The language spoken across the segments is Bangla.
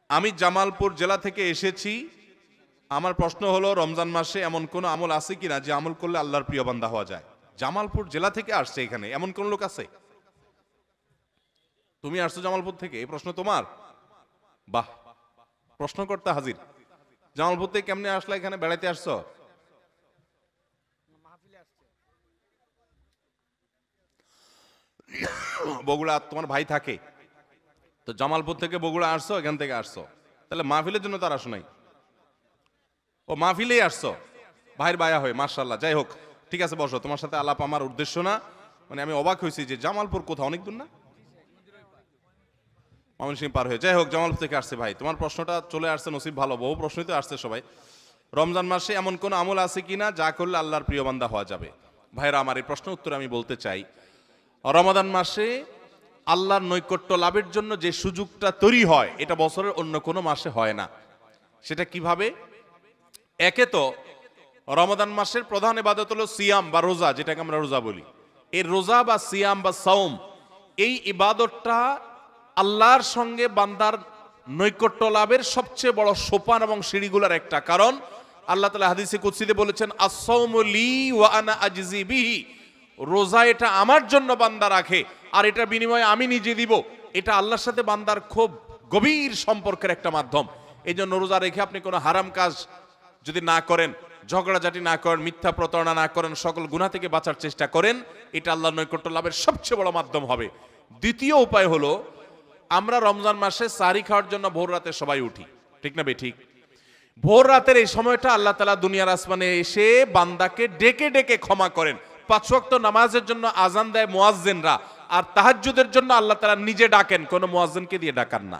আমি জামালপুর জেলা থেকে এসেছি। আমার প্রশ্ন হলো, রমজান মাসে এমন কোন আমল আছে কিনা যে আমল করলে আল্লাহর প্রিয় বান্দা হওয়া যায়? জামালপুর জেলা থেকে আসছে, এখানে এমন কোন লোক আছে? তুমি আসছো জামালপুর থেকে, এই প্রশ্ন তোমার? বাহ, প্রশ্নকর্তা হাজির। জামালপুর থেকে কেমনে আসলা, এখানে বেড়াইতে আসছো? বগুড়া তোমার ভাই থাকে তো, জামালপুর থেকে বগুড়া আসছো, এখান থেকে আসছো, তাহলে মাহফিলের জন্য তার আসো নাই? ও মাহফিলেই আসছো ভাইয়ের বায়া হয়ে, মাশাআল্লাহ। যাই হোক, ঠিক আছে, বসো। তোমার সাথে আলাপ আমার উদ্দেশ্য না, মানে আমি অবাক হয়েছি যে জামালপুর কোথাও, অনেক দূর না, ময়মনসিংহ পার হয়ে। যাই হোক, জামালপুর থেকে আসছে ভাই, তোমার প্রশ্নটা চলে আসছে, নসিব ভালো, বহু প্রশ্নই তো আসছে সবাই। রমজান মাসে এমন কোন আমল আছে কিনা যা করলে আল্লাহর প্রিয় বান্দা হওয়া যাবে? ভাইরা আমার, এই প্রশ্ন উত্তরে আমি বলতে চাই, রমাদান মাসে আল্লাহর নৈকট্য লাভের জন্য যে সুযোগটা তৈরি হয়, এটা বছরের অন্য কোনো মাসে হয় না। সেটা কিভাবে? একে তো রমাদান মাসের প্রধান ইবাদত হলো সিয়াম বা রোজা, যেটাকে আমরা রোজা বলি। এই রোজা বা সিয়াম বা সাওম, এই ইবাদতটা আল্লাহর সঙ্গে বান্দার নৈকট্য লাভের সবচেয়ে বড় সোপান এবং সিঁড়িগুলোর একটা। কারণ আল্লাহ তাআলা হাদিসে কুদসিতে বলেছেন, আস-সাওমু লি ওয়া আনা আজজি বিহি, রোজা এটা আমার জন্য বান্দা রাখে, আর এটা বিনিময়ে আমি নিজে দিব। এটা আল্লাহর সাথে বান্দার খুব গভীর সম্পর্কের একটা মাধ্যম। এই জন্য রোজা রেখে আপনি কোনো হারাম কাজ যদি না করেন, ঝগড়াঝাটি না করেন, মিথ্যা প্রতারণা না করেন, সকল গুনাহ থেকে বাঁচার চেষ্টা করেন, এটা আল্লাহর নৈকট্য লাভের সবচেয়ে বড় মাধ্যম হবে। দ্বিতীয় উপায় হলো, আমরা রমজান মাসে সাহরি খাওয়ার জন্য ভোর রাতে সবাই উঠি, ঠিক না বেঠিক? ভোর রাতের এই সময়টা আল্লাহ তাআলা দুনিয়ার আসমানে এসে বান্দাকে ডেকে ডেকে ক্ষমা করেন। 5 ওয়াক্ত নামাজের জন্য আজান দেয় মুয়াজ্জিনরা, আর তাহাজ্জুদের জন্য আল্লাহ তাআলা নিজে ডাকেন, কোন মুয়াজ্জিনকে দিয়ে ডাকান না।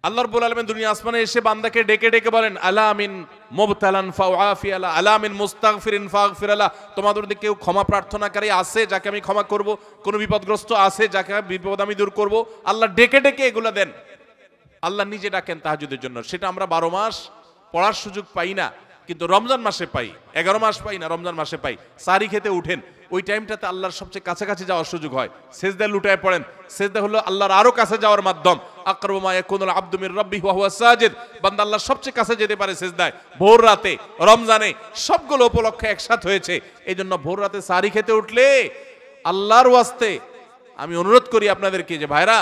আল্লাহ রাব্বুল আলামিন দুনিয়া আসমানে এসে বান্দাকে ডেকে ডেকে বলেন, আলা মিন মুবতালান ফাউআফি আলা, আলা মিন মুস্তাগফিরিন ফাগফির আলা, তোমাদের মধ্যে কেউ ক্ষমা প্রার্থনাকারী আছে যাকে আমি ক্ষমা করব? কোন বিপদগ্রস্ত আছে যাকে বিপদ আমি দূর করব? আল্লাহ ডেকে ডেকে এগুলো দেন। আল্লাহ নিজে ডাকেন তাহাজ্জুদের জন্য। সেটা আমরা 12 মাস পড়ার সুযোগ পাই না, কিন্তু রমজান মাসে পাই। 11 মাস পাই না, রমজান মাসে পাই। সাহরি খেতে উঠেন, ওই টাইমটাতে আল্লাহর সবচেয়ে কাছাকাছি যাওয়ার সুযোগ হয়। সেজদায় লুটায় পড়েন, সেজদা হলো আল্লাহর আরো কাছে যাওয়ার মাধ্যম। আকরাবু মা ইয়াকুনুল আবদু মির রাব্বিহি ওয়া হুয়া সাজিদ, বান্দা আল্লাহর সবচেয়ে কাছে যেতে পারে সেজদায়, ভোর রাতে, রমজানে। সবগুলো উপলক্ষে একসাথে হয়েছে। এই জন্য ভোর রাতে সাহরি খেতে উঠলে আল্লাহর ওয়াস্তে আমি অনুরোধ করি আপনাদেরকে যে ভাইরা,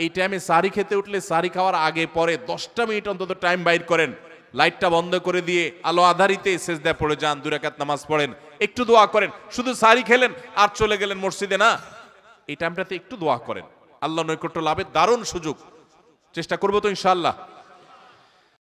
এই টাইমে সাহরি খেতে উঠলে সাহরি খাওয়ার আগে পরে 10টা মিনিট অন্তত টাইম বাইর করেন, লাইটটা বন্ধ করে দিয়ে আলো আধারিতে সেজদায় পড়ে যান, 2 রাকাত নামাজ পড়েন, একটু দোয়া করেন। শুধু সাহরি খেলেন আর চলে গেলেন মসজিদে না, এই টাইমটাতে একটু দোয়া করেন। আল্লাহ নৈকট্য লাভের দারুণ সুযোগ। চেষ্টা করবো তো ইনশাআল্লাহ।